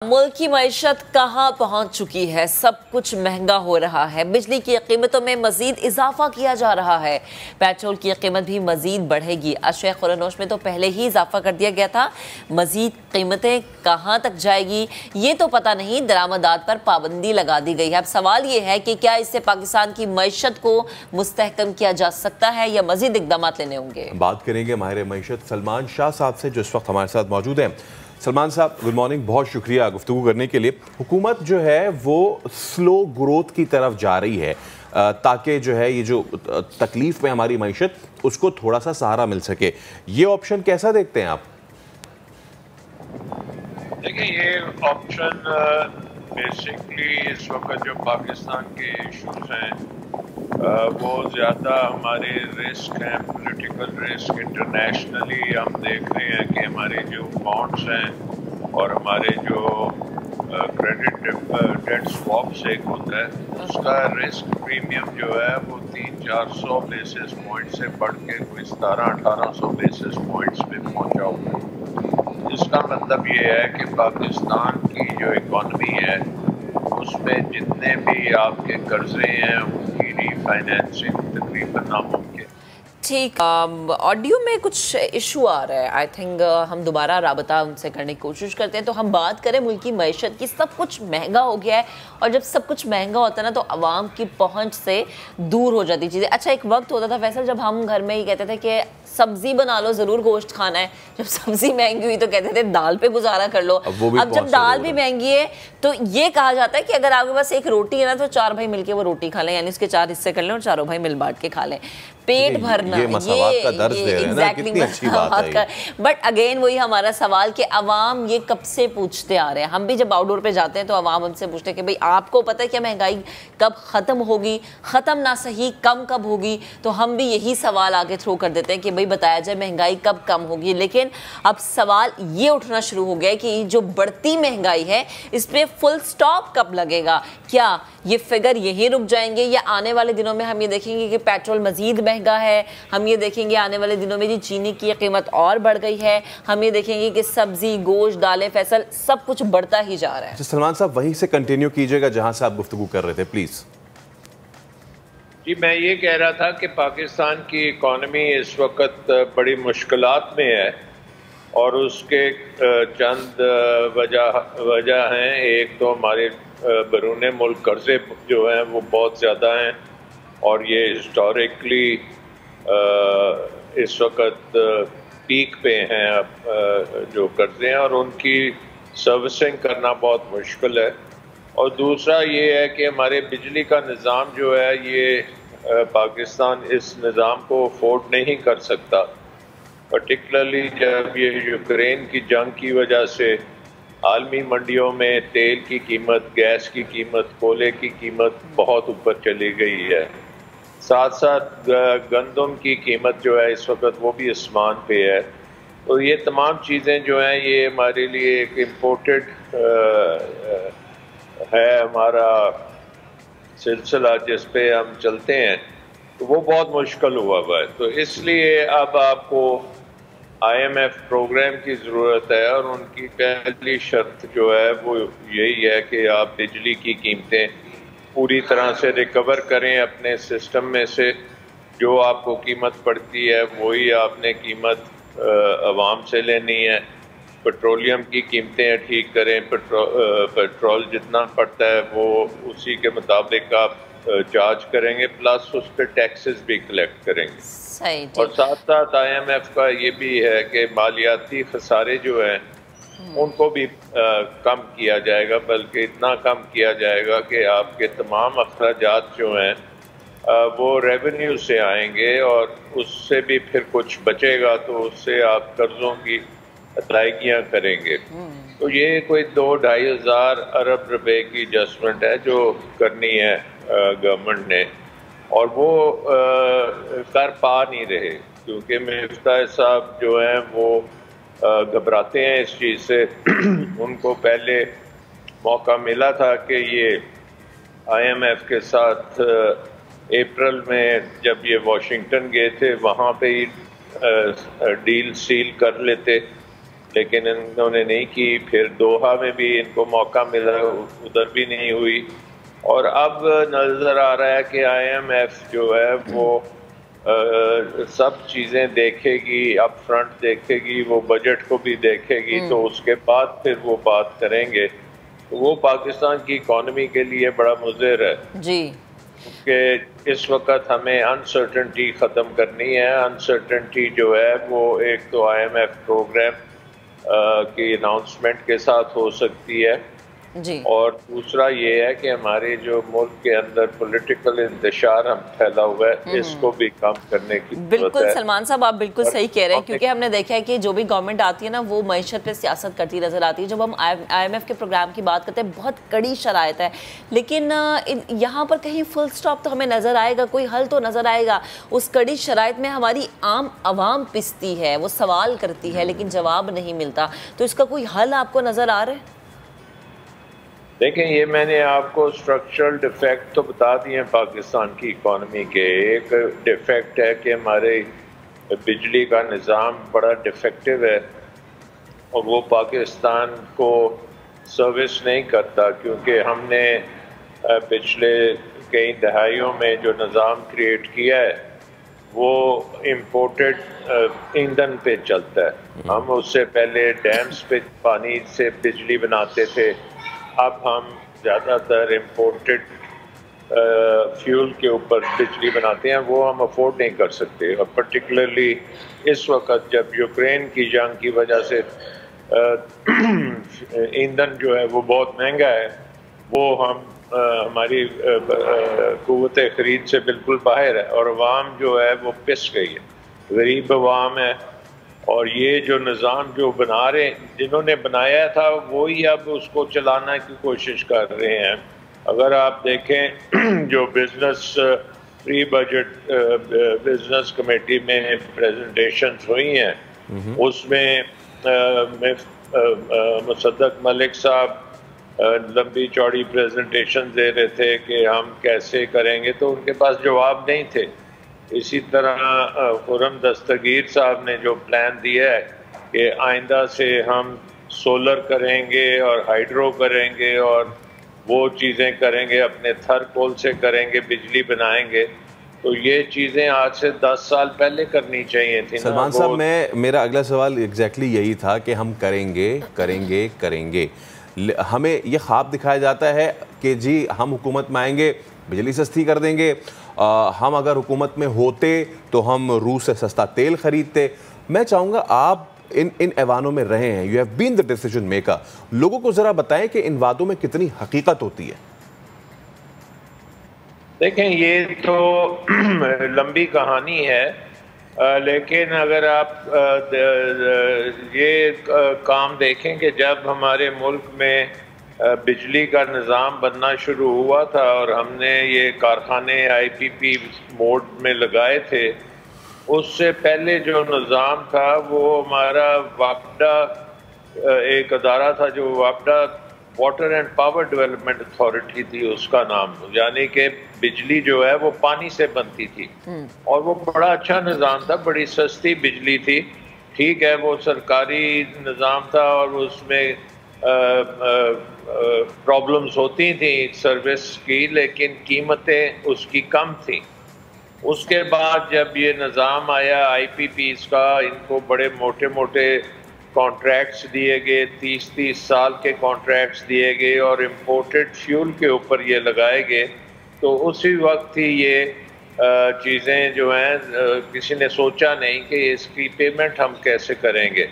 मुल्क की मईशत कहाँ पहुँच चुकी है। सब कुछ महंगा हो रहा है। बिजली की कीमतों में मजीद इजाफा किया जा रहा है। पेट्रोल की कीमत भी मजीद बढ़ेगी। अशया खुरानोश में तो पहले ही इजाफा कर दिया गया था। मजीद कीमतें कहाँ तक जाएगी ये तो पता नहीं। दरामदात पर पाबंदी लगा दी गई है। अब सवाल ये है कि क्या इससे पाकिस्तान की मईशत को मुस्तहकम किया जा सकता है या मजीद इकदाम लेने होंगे। बात करेंगे माहिर मईशत सलमान शाह साहब से, जो इस वक्त हमारे साथ मौजूद हैं। सलमान साहब, गुड मॉर्निंग, बहुत शुक्रिया गुफ्तगू करने के लिए। हुकूमत जो है वो स्लो ग्रोथ की तरफ जा रही है ताकि जो है ये जो तकलीफ में हमारी मईशत उसको थोड़ा सा सहारा मिल सके। ये ऑप्शन कैसा देखते हैं आप? देखिए, ये ऑप्शन बेसिकली इस वक्त जो पाकिस्तान के इश्यूज हैं वो ज़्यादा हमारे रिस्क हैं, पॉलिटिकल रिस्क। इंटरनेशनली हम देख रहे हैं कि हमारे जो बॉन्ड्स हैं और हमारे जो क्रेडिट डेट स्वैप्स एक होता है, उसका रिस्क प्रीमियम जो है वो 300-400 बेसिस पॉइंट से बढ़ के कोई 1700-1800 बेसिस पॉइंट्स पे पहुंचा हुआ है। इसका मतलब ये है कि पाकिस्तान की जो इकॉनमी है उसमें जितने भी आपके कर्जे हैं उनकी रीफाइनेंसिंग तकरीबन नामुमकिन। ठीक, ऑडियो में कुछ इशू आ रहा है। आई थिंक हम दोबारा राबता उनसे करने की कोशिश करते हैं। तो हम बात करें मुल्क की मईशत की। सब कुछ महंगा हो गया है और जब सब कुछ महंगा होता है ना तो आवाम की पहुंच से दूर हो जाती चीज़ें। अच्छा, एक वक्त होता था फैसल जब हम घर में ही कहते थे कि सब्जी बना लो, जरूर गोश्त खाना है। जब सब्जी महंगी हुई तो कहते थे दाल पे गुजारा कर लो। अब जब दाल भी महंगी है तो ये कहा जाता है कि अगर आपके पास एक रोटी है ना तो 4 भाई मिलके वो रोटी खा लें, यानी उसके 4 हिस्से कर लें और चारों भाई मिल बांट के खा लें। पेट भरना, ये मसावात का दर्ज दे रहे हैं ना, कितनी अच्छी बात है। बट अगेन वही हमारा सवाल कि अवाम ये कब से पूछते आ रहे हैं। हम भी जब आउटडोर पे जाते हैं तो अवाम हमसे पूछते हैं कि भाई आपको पता है क्या महंगाई कब खत्म होगी, खत्म ना सही कम कब होगी। तो हम भी यही सवाल आगे थ्रो कर देते हैं कि भाई बताया जाए महंगाई कब कम होगी। लेकिन अब सवाल ये उठना शुरू हो गया है कि जो बढ़ती महंगाई है इस पे फुल स्टॉप कब लगेगा। क्या ये फिगर यहीं रुक जाएंगे या आने वाले दिनों में हम ये देखेंगे कि पेट्रोल मजीद महंगा है, हम ये देखेंगे आने वाले दिनों में जी चीनी की कीमत और बढ़ गई है, हम ये देखेंगे कि सब्जी, गोश्त, दालें, फैसल सब कुछ बढ़ता ही जा रहा है। सलमान साहब, वहीं से कंटिन्यू कीजिएगा जहां से आप गुफ्तगू कर रहे थे, प्लीज। जी, मैं ये कह रहा था कि पाकिस्तान की इकॉनमी इस वक्त बड़ी मुश्किलात में है और उसके चंद वजह हैं। एक तो हमारे बैरून मुल्क कर्जे जो हैं वो बहुत ज़्यादा हैं और ये हिस्टोरिकली इस वक्त पीक पे हैं अब जो कर्जे हैं और उनकी सर्विसिंग करना बहुत मुश्किल है। और दूसरा ये है कि हमारे बिजली का निज़ाम जो है ये पाकिस्तान इस निज़ाम को अफोर्ड नहीं कर सकता, पर्टिकुलरली जब ये यूक्रेन की जंग की वजह से आलमी मंडियों में तेल की कीमत, गैस की कीमत, कोयले की कीमत बहुत ऊपर चली गई है। साथ साथ गंदम की कीमत जो है इस वक्त वो भी आसमान पे है। तो ये तमाम चीज़ें जो हैं ये हमारे लिए एक इम्पोर्टेड है हमारा सिलसिला जिस पे हम चलते हैं, तो वो बहुत मुश्किल हुआ है। तो इसलिए अब आपको IMF प्रोग्राम की ज़रूरत है और उनकी पहली शर्त जो है वो यही है कि आप बिजली की कीमतें पूरी तरह से रिकवर करें अपने सिस्टम में से। जो आपको कीमत पड़ती है वही आपने कीमत आवाम से लेनी है। पेट्रोलियम की कीमतें ठीक करें, पेट्रोल जितना पड़ता है वो उसी के मुताबिक आप चार्ज करेंगे, प्लस उस पर टैक्सेस भी कलेक्ट करेंगे। और साथ साथ IMF का ये भी है कि मालियाती खसारे जो हैं उनको भी कम किया जाएगा, बल्कि इतना कम किया जाएगा कि आपके तमाम अखराजात जो हैं वो रेवेन्यू से आएंगे और उससे भी फिर कुछ बचेगा तो उससे आप कर्जों की अदायगियाँ करेंगे। तो ये कोई 2-2.5 हज़ार अरब रुपए की एडजस्टमेंट है जो करनी है गवर्नमेंट ने, और वो कर पा नहीं रहे क्योंकि मिफ्ता साहब जो हैं वो घबराते हैं इस चीज़ से। उनको पहले मौका मिला था कि ये IMF के साथ अप्रैल में जब ये वाशिंगटन गए थे वहाँ पे ही डील सील कर लेते, लेकिन इन्होंने नहीं की। फिर दोहा में भी इनको मौका मिला, उधर भी नहीं हुई। और अब नज़र आ रहा है कि IMF जो है वो सब चीज़ें देखेगी, अप फ्रंट देखेगी, वो बजट को भी देखेगी, तो उसके बाद फिर वो बात करेंगे। तो वो पाकिस्तान की इकॉनमी के लिए बड़ा मुज़र है जी, कि इस वक्त हमें अनसर्टेनिटी ख़त्म करनी है। अनसर्टेनिटी जो है वो एक तो IMF प्रोग्राम की अनाउंसमेंट के साथ हो सकती है, जी, और दूसरा ये है कि हमारे जो मुल्क के अंदर पॉलिटिकल इंतशार हम फैला हुआ है, इसको भी कम करने की जरूरत बिल्कुल है। सलमान साहब, आप बिल्कुल सही कह रहे हैं, क्योंकि हमने देखा है कि जो भी गवर्नमेंट आती है ना, वो मईशत पे सियासत करती नजर आती है। जब हम IMF के प्रोग्राम की बात करते हैं, बहुत कड़ी शराइत है, लेकिन यहाँ पर कहीं फुल स्टॉप तो हमें नजर आएगा, कोई हल तो नजर आएगा। उस कड़ी शराइत में हमारी आम आवाम पिसती है, वो सवाल करती है, लेकिन जवाब नहीं मिलता। तो इसका कोई हल आपको नजर आ रहा है? देखें, ये मैंने आपको स्ट्रक्चरल डिफेक्ट तो बता दिए हैं पाकिस्तान की इकॉनमी के। एक डिफेक्ट है कि हमारे बिजली का निज़ाम बड़ा डिफेक्टिव है, और वो पाकिस्तान को सर्विस नहीं करता, क्योंकि हमने पिछले कई दहाइयों में जो निज़ाम क्रिएट किया है वो इम्पोर्टेड ईंधन पे चलता है। हम उससे पहले डैम्स पे पानी से बिजली बनाते थे, अब हम ज़्यादातर इम्पोर्टेड फ्यूल के ऊपर बिजली बनाते हैं। वो हम अफोर्ड नहीं कर सकते, और पर्टिकुलरली इस वक्त जब यूक्रेन की जंग की वजह से ईंधन जो है वो बहुत महंगा है, वो हम हमारी कुव्वत ख़रीद से बिल्कुल बाहर है, और अवाम जो है वो पिस गई है, गरीब अवाम है। और ये जो निज़ाम जो बना रहे, जिन्होंने बनाया था वही अब उसको चलाने की कोशिश कर रहे हैं। अगर आप देखें जो business pre budget business committee में प्रेजेंटेशंस हुई हैं, उसमें मुसद्दक मलिक साहब लंबी चौड़ी प्रेजेंटेशन दे रहे थे कि हम कैसे करेंगे, तो उनके पास जवाब नहीं थे। इसी तरह खुर्रम दस्तगीर साहब ने जो प्लान दिया है कि आइंदा से हम सोलर करेंगे और हाइड्रो करेंगे और वो चीज़ें करेंगे, अपने थर कोल से करेंगे, बिजली बनाएंगे, तो ये चीज़ें आज से 10 साल पहले करनी चाहिए थी। सलमान साहब, मेरा अगला सवाल एग्जैक्टली यही था कि हम करेंगे करेंगे करेंगे। हमें ये ख्वाब दिखाया जाता है कि जी हम हुकूमत में आएंगे, बिजली सस्ती कर देंगे, हम अगर हुकूमत में होते तो हम रूस से सस्ता तेल खरीदते। मैं चाहूँगा आप इन ऐवानों में रहे हैं, you have been the decision maker, लोगों को ज़रा बताएं कि इन वादों में कितनी हकीकत होती है। देखें, ये तो लंबी कहानी है, लेकिन अगर आप ये काम देखें कि जब हमारे मुल्क में बिजली का निज़ाम बनना शुरू हुआ था और हमने ये कारखाने IPP मोड में लगाए थे, उससे पहले जो निज़ाम था वो हमारा वापडा एक अदारा था, जो वापडा water and power development authority थी उसका नाम, यानी कि बिजली जो है वो पानी से बनती थी, और वो बड़ा अच्छा निज़ाम था, बड़ी सस्ती बिजली थी। ठीक है, वो सरकारी निज़ाम था और उसमें प्रॉब्लम्स होती थी सर्विस की, लेकिन कीमतें उसकी कम थी। उसके बाद जब ये निज़ाम आया IPPs का, इनको बड़े मोटे मोटे कॉन्ट्रैक्ट्स दिए गए, 30-30 साल के कॉन्ट्रैक्ट्स दिए गए और इम्पोर्टेड फ्यूल के ऊपर ये लगाए गए, तो उसी वक्त ही ये चीज़ें जो हैं किसी ने सोचा नहीं कि इसकी पेमेंट हम कैसे करेंगे।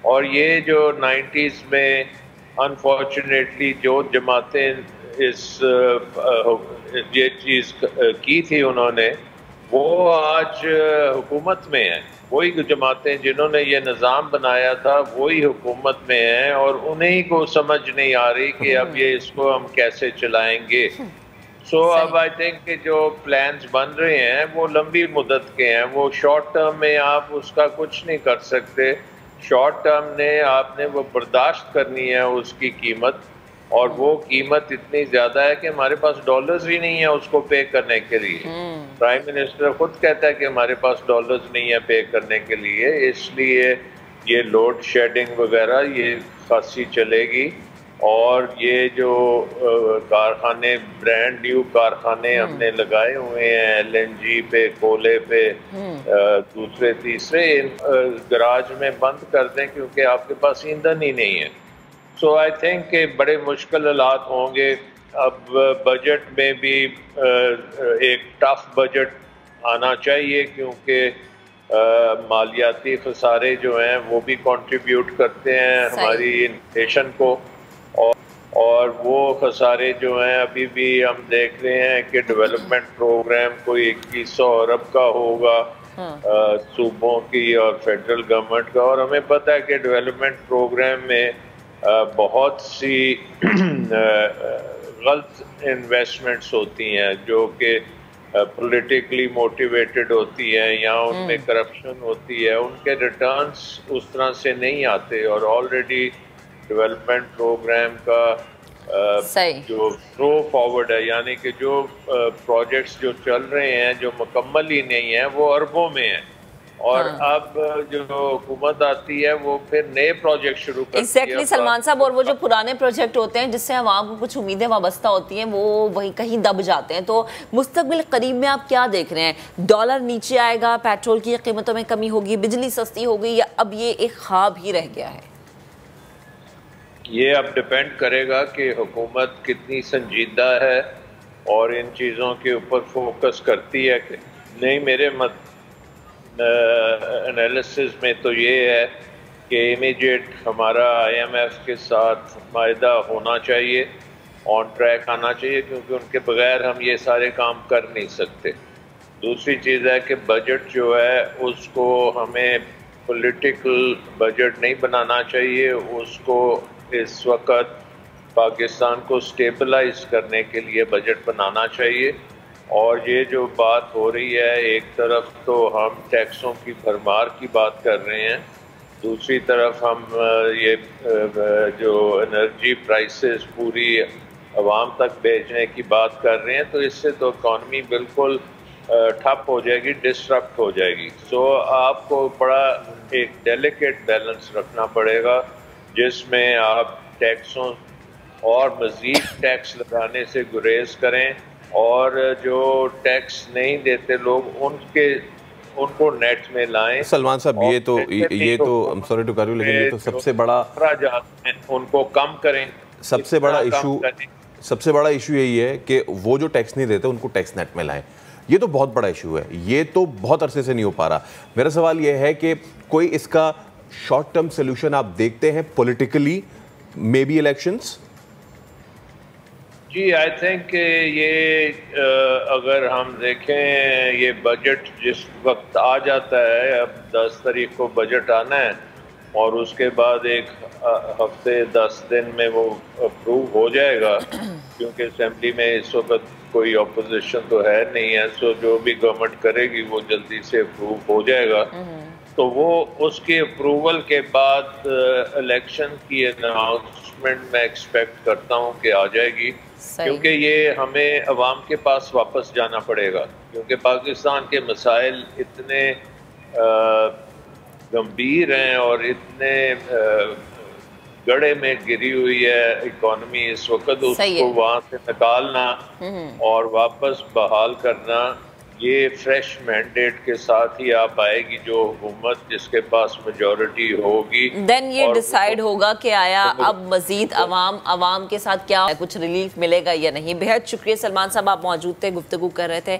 और ये जो 90s में अनफॉर्चुनेटली जो जमातें ये चीज़ की थी उन्होंने, वो आज हुकूमत में हैं। वही जमातें जिन्होंने ये निज़ाम बनाया था वही हुकूमत में हैं, और उन्हीं को समझ नहीं आ रही कि अब ये इसको हम कैसे चलाएंगे। अब आई थिंक कि जो प्लान्स बन रहे हैं वो लंबी मुद्दत के हैं, वो शॉर्ट टर्म में आप उसका कुछ नहीं कर सकते। शॉर्ट टर्म ने आपने वो बर्दाश्त करनी है उसकी कीमत, और वो कीमत इतनी ज़्यादा है कि हमारे पास डॉलर्स ही नहीं है उसको पे करने के लिए। प्राइम मिनिस्टर खुद कहता है कि हमारे पास डॉलर्स नहीं है पे करने के लिए, इसलिए ये लोड शेडिंग वगैरह ये खासी चलेगी। और ये जो कारखाने, ब्रांड न्यू कारखाने हमने लगाए हुए हैं एलएनजी पे, कोले पे, दूसरे तीसरे, गराज में बंद कर दें क्योंकि आपके पास ईंधन ही नहीं है। सो आई थिंक कि बड़े मुश्किल हालात होंगे। अब बजट में भी एक टफ बजट आना चाहिए क्योंकि मालियाती खसारे जो हैं वो भी कंट्रीब्यूट करते हैं हमारी इन्फ्लेशन को। और वो खसारे जो हैं अभी भी हम देख रहे हैं कि डेवलपमेंट प्रोग्राम कोई 2100 अरब का होगा सूबों की और फेडरल गवर्नमेंट का। और हमें पता है कि डेवलपमेंट प्रोग्राम में बहुत सी गलत इन्वेस्टमेंट्स होती हैं जो कि पॉलिटिकली मोटिवेटेड होती है या उनमें करप्शन होती है, उनके रिटर्न्स उस तरह से नहीं आते। और ऑलरेडी डेवलपमेंट प्रोग्राम का जो थ्रो फॉरवर्ड है, यानी कि जो प्रोजेक्ट्स जो चल रहे हैं जो मुकम्मल ही नहीं है वो अरबों में है। और अब जो हुकूमत आती है वो फिर नए प्रोजेक्ट शुरू करती है। एग्जैक्टली सलमान साहब, और वो जो पुराने प्रोजेक्ट होते हैं जिससे आवाम को कुछ उम्मीदें वाबस्ता होती हैं वो वहीं कहीं दब जाते हैं। तो मुस्तकबिल करीब में आप क्या देख रहे हैं? डॉलर नीचे आएगा, पेट्रोल की कीमतों में कमी होगी, बिजली सस्ती होगी, या अब ये एक ख्वाब ही रह गया है? ये अब डिपेंड करेगा कि हुकूमत कितनी संजीदा है और इन चीज़ों के ऊपर फोकस करती है कि नहीं। मेरे एनालिसिस में तो ये है कि इमीडिएट हमारा IMF के साथ मायदा होना चाहिए, ऑन ट्रैक आना चाहिए, क्योंकि उनके बगैर हम ये सारे काम कर नहीं सकते। दूसरी चीज़ है कि बजट जो है उसको हमें पॉलिटिकल बजट नहीं बनाना चाहिए, उसको इस वक्त पाकिस्तान को स्टेबलाइज करने के लिए बजट बनाना चाहिए। और ये जो बात हो रही है, एक तरफ तो हम टैक्सों की भरमार की बात कर रहे हैं, दूसरी तरफ हम ये जो एनर्जी प्राइसेस पूरी आवाम तक भेजने की बात कर रहे हैं, तो इससे तो इकॉनमी बिल्कुल ठप हो जाएगी, डिस्टर्ब हो जाएगी। सो आपको बड़ा एक डेलिकेट बैलेंस रखना पड़ेगा जिसमें आप टैक्सों और मज़ीद टैक्स लगाने से गुरेज करें, और जो टैक्स नहीं देते लोग उनको नेट में लाएं। सलमान साहब, ये तो सॉरी टू कट यू, लेकिन ये तो सबसे बड़ा उनको कम करें। सबसे बड़ा इशू यही है कि वो जो टैक्स नहीं देते उनको टैक्स नेट में लाएं। ये तो बहुत बड़ा इशू है, ये तो बहुत अरसे से नहीं हो पा रहा। मेरा सवाल ये है कि कोई इसका शॉर्ट टर्म सोल्यूशन आप देखते हैं पॉलिटिकली, मे बी इलेक्शंस? जी, आई थिंक ये अगर हम देखें, ये बजट जिस वक्त आ जाता है, अब 10 तारीख को बजट आना है और उसके बाद एक हफ्ते 10 दिन में वो अप्रूव हो जाएगा, क्योंकि असेंबली में इस वक्त कोई ऑपोजिशन तो है नहीं है। सो जो भी गवर्नमेंट करेगी वो जल्दी से अप्रूव हो जाएगा। तो वो उसके अप्रूवल के बाद इलेक्शन की अनाउंसमेंट मैं एक्सपेक्ट करता हूँ कि आ जाएगी, क्योंकि ये हमें अवाम के पास वापस जाना पड़ेगा, क्योंकि पाकिस्तान के मसाइल इतने गंभीर हैं और इतने गड़े में गिरी हुई है इकॉनमी इस वक्त, उसको वहाँ से निकालना और वापस बहाल करना, ये फ्रेश मैंडेट के साथ ही आ पाएगी जो हुकूमत जिसके पास मेजॉरिटी होगी। देन ये डिसाइड होगा कि आया अब मजीद अवाम के साथ क्या कुछ रिलीफ मिलेगा या नहीं। बेहद शुक्रिया सलमान साहब, आप मौजूद थे, गुफ्तगू कर रहे थे।